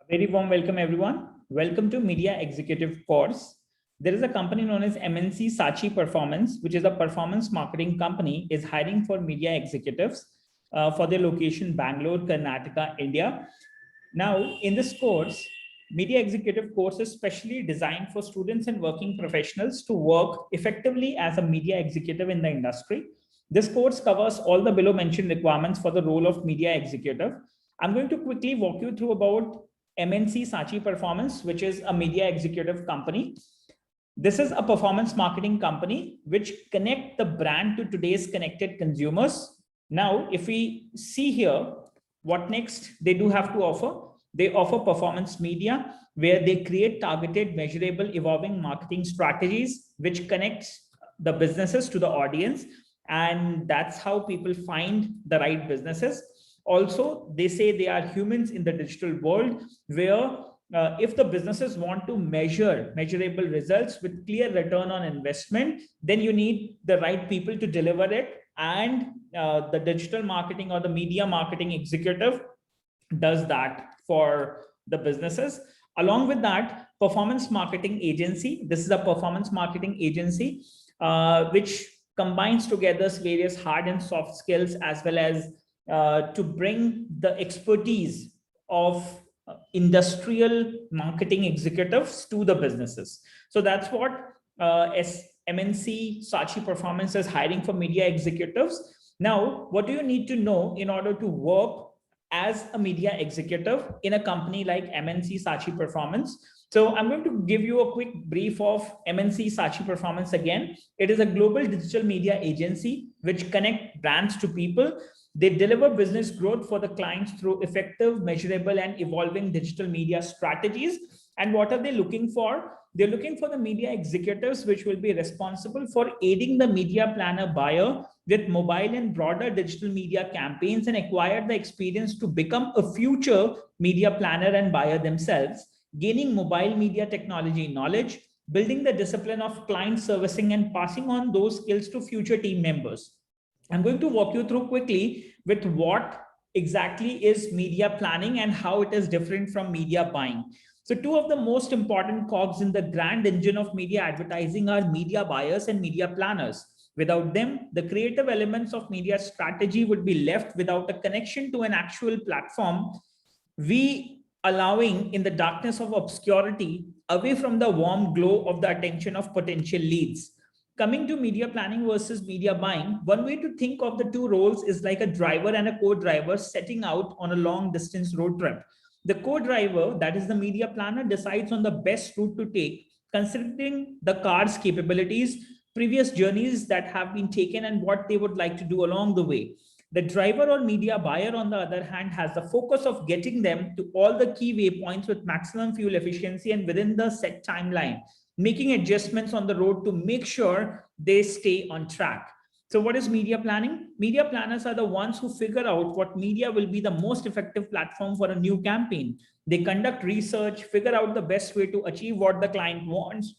A very warm welcome, everyone. Welcome to Media Executive course. There is a company known as MNC Saatchi Performance, which is a performance marketing company, is hiring for media executives for their location Bangalore, Karnataka, India. Now, in this course, Media Executive course is specially designed for students and working professionals to work effectively as a media executive in the industry. This course covers all the below mentioned requirements for the role of media executive. I'm going to quickly walk you through about MNC Saatchi Performance, which is a media executive company. This is a performance marketing company which connect the brand to today's connected consumers. Now, if we see here, what next they do have to offer? They offer performance media where they create targeted, measurable, evolving marketing strategies which connects the businesses to the audience. And that's how people find the right businesses. Also, they say they are humans in the digital world where if the businesses want to measure measurable results with clear return on investment, then you need the right people to deliver it. And the digital marketing or the media marketing executive does that for the businesses. Along with that, performance marketing agency. This is a performance marketing agency which combines together various hard and soft skills as well as to bring the expertise of industrial marketing executives to the businesses. So that's what MNC Saatchi Performance is hiring for media executives. Now, what do you need to know in order to work as a media executive in a company like MNC Saatchi Performance? So I'm going to give you a quick brief of MNC Saatchi Performance again. It is a global digital media agency which connect brands to people. They deliver business growth for the clients through effective, measurable, and evolving digital media strategies. And what are they looking for? They're looking for the media executives which will be responsible for aiding the media planner buyer with mobile and broader digital media campaigns and acquire the experience to become a future media planner and buyer themselves, gaining mobile media technology knowledge, building the discipline of client servicing, and passing on those skills to future team members. I'm going to walk you through quickly with what exactly is media planning and how it is different from media buying. So two of the most important cogs in the grand engine of media advertising are media buyers and media planners. Without them, the creative elements of media strategy would be left without a connection to an actual platform, we allowing in the darkness of obscurity away from the warm glow of the attention of potential leads. Coming to media planning versus media buying, one way to think of the two roles is like a driver and a co-driver setting out on a long distance road trip. The co-driver, that is the media planner, decides on the best route to take, considering the car's capabilities, previous journeys that have been taken, and what they would like to do along the way. The driver or media buyer, on the other hand, has the focus of getting them to all the key waypoints with maximum fuel efficiency and within the set timeline, making adjustments on the road to make sure they stay on track. So what is media planning? Media planners are the ones who figure out what media will be the most effective platform for a new campaign. They conduct research, figure out the best way to achieve what the client wants,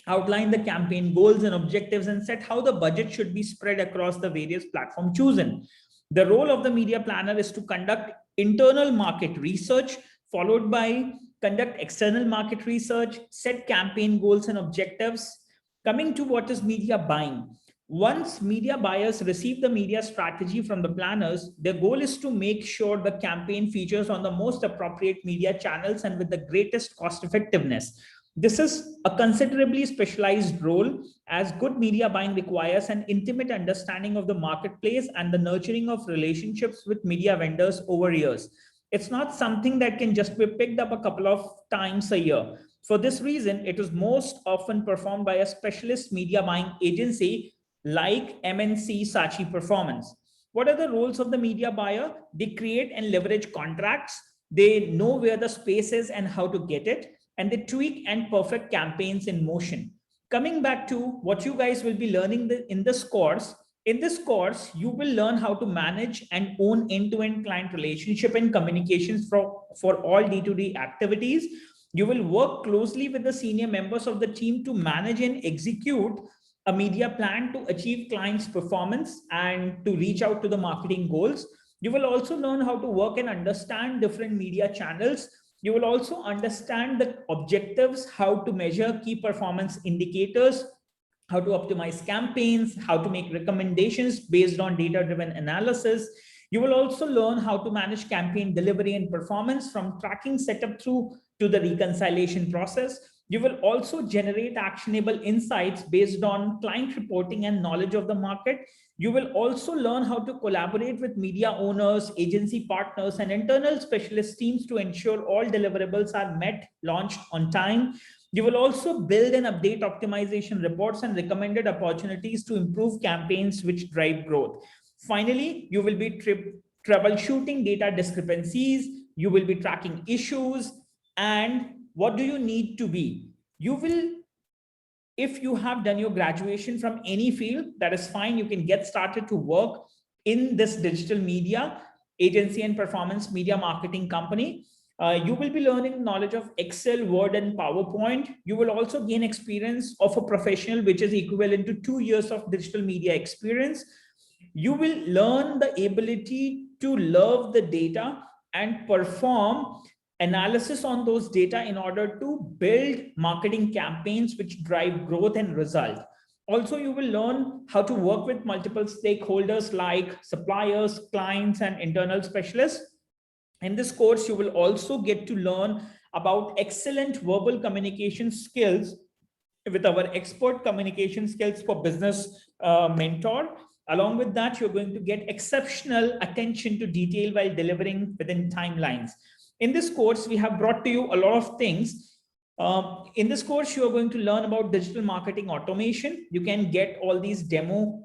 outline the campaign goals and objectives, and set how the budget should be spread across the various platforms chosen. The role of the media planner is to conduct internal market research, followed by conduct external market research, set campaign goals and objectives. Coming to what is media buying. Once media buyers receive the media strategy from the planners, their goal is to make sure the campaign features on the most appropriate media channels and with the greatest cost effectiveness. This is a considerably specialized role, as good media buying requires an intimate understanding of the marketplace and the nurturing of relationships with media vendors over years. It's not something that can just be picked up a couple of times a year. For this reason, it is most often performed by a specialist media buying agency like MNC Saatchi Performance. What are the roles of the media buyer? They create and leverage contracts. They know where the space is and how to get it, and they tweak and perfect campaigns in motion. Coming back to what you guys will be learning in this course, you will learn how to manage and own end-to-end client relationship and communications for all D2D activities. You will work closely with the senior members of the team to manage and execute a media plan to achieve clients' performance and to reach out to the marketing goals. You will also learn how to work and understand different media channels You will also understand the objectives, how to measure key performance indicators, how to optimize campaigns, how to make recommendations based on data-driven analysis. You will also learn how to manage campaign delivery and performance from tracking setup through to the reconciliation process. You will also generate actionable insights based on client reporting and knowledge of the market. You will also learn how to collaborate with media owners, agency partners, and internal specialist teams to ensure all deliverables are met, launched on time. You will also build and update optimization reports and recommended opportunities to improve campaigns which drive growth. Finally, you will be troubleshooting data discrepancies. You will be tracking issues. And what do you need to be? You will, if you have done your graduation from any field, that is fine. You can get started to work in this digital media agency and performance media marketing company. You will be learning knowledge of Excel, Word, and PowerPoint. You will also gain experience of a professional, which is equivalent to 2 years of digital media experience. You will learn the ability to love the data and perform analysis on those data in order to build marketing campaigns which drive growth and result. Also, you will learn how to work with multiple stakeholders like suppliers, clients, and internal specialists. In this course, you will also get to learn about excellent verbal communication skills with our expert communication skills for business mentor. Along with that, you're going to get exceptional attention to detail while delivering within timelines. In this course, we have brought to you a lot of things. In this course, you are going to learn about digital marketing automation. You can get all these demo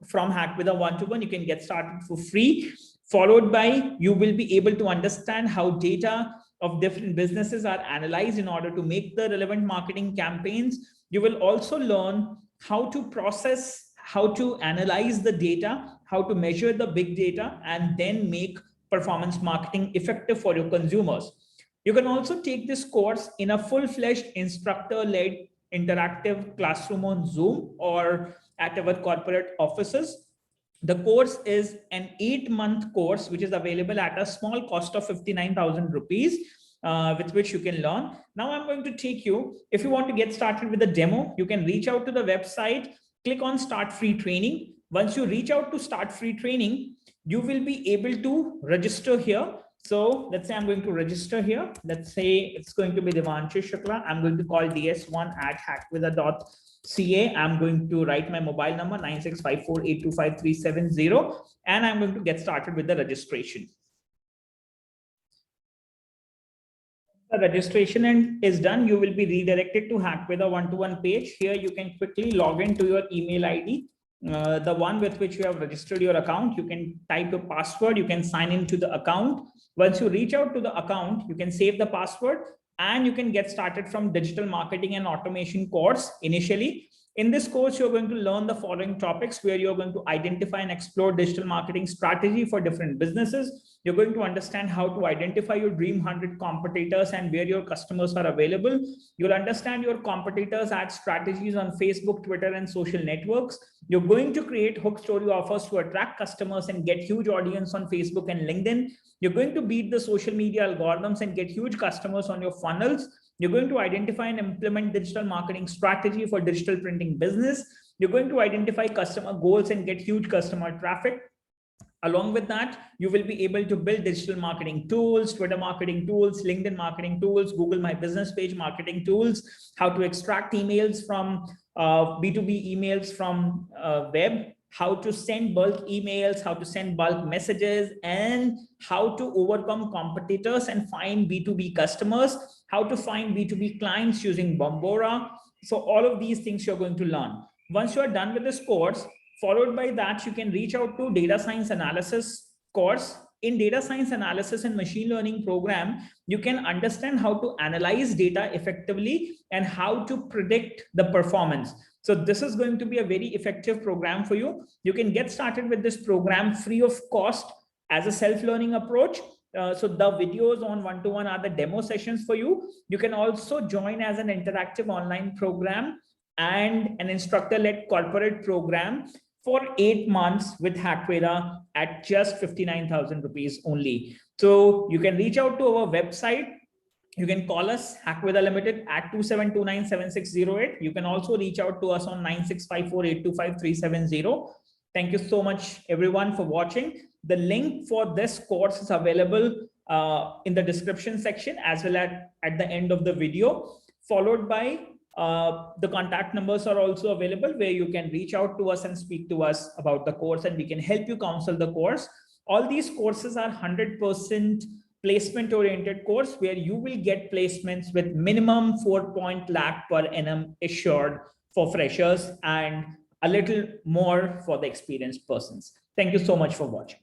from Hack with a One-to-One. You can get started for free. Followed by, you will be able to understand how data of different businesses are analyzed in order to make the relevant marketing campaigns. You will also learn how to process, how to analyze the data, how to measure the big data, and then make performance marketing effective for your consumers. You can also take this course in a full-fledged instructor-led interactive classroom on Zoom or at our corporate offices. The course is an 8-month course, which is available at a small cost of 59,000 rupees, with which you can learn. Now I'm going to take you, if you want to get started with the demo, you can reach out to the website, click on Start Free Training. Once you reach out to Start Free Training, you will be able to register here. So let's say I'm going to register here. Let's say it's going to be Devanshish Shukla. I'm going to call ds1@hackwitha.ca. I'm going to write my mobile number 9654825370, and I'm going to get started with the registration. The registration is done. You will be redirected to Hack with a One-to-One page. Here you can quickly log into your email ID. The one with which you have registered your account. You can type your password, you can sign into the account. Once you reach out to the account, you can save the password and you can get started from digital marketing and automation course initially. In this course, you're going to learn the following topics where you're going to identify and explore digital marketing strategy for different businesses. You're going to understand how to identify your dream 100 competitors and where your customers are available. You'll understand your competitors' ad strategies on Facebook, Twitter, and social networks. You're going to create hook story offers to attract customers and get huge audience on Facebook and LinkedIn. You're going to beat the social media algorithms and get huge customers on your funnels. You're going to identify and implement digital marketing strategy for digital printing business. You're going to identify customer goals and get huge customer traffic. Along with that, you will be able to build digital marketing tools, Twitter marketing tools, LinkedIn marketing tools, Google My Business Page marketing tools, how to extract emails from B2B emails from web, how to send bulk emails, how to send bulk messages, and how to overcome competitors and find B2B customers, how to find B2B clients using Bombora. So all of these things you're going to learn. Once you're done with this course, followed by that, you can reach out to data science analysis course. In data science analysis and machine learning program, you can understand how to analyze data effectively and how to predict the performance. So this is going to be a very effective program for you. You can get started with this program free of cost as a self-learning approach. So the videos on One-to-One are the demo sessions for you. You can also join as an interactive online program and an instructor-led corporate program for 8 months with Hackveda at just 59,000 rupees only. So you can reach out to our website. You can call us Hackveda Limited at 27297608. You can also reach out to us on 9654825370. Thank you so much, everyone, for watching. The link for this course is available in the description section as well as at the end of the video, followed by the contact numbers are also available where you can reach out to us and speak to us about the course, and we can help you counsel the course. All these courses are 100% placement oriented course where you will get placements with minimum 4 lakh per annum assured for freshers and a little more for the experienced persons. Thank you so much for watching.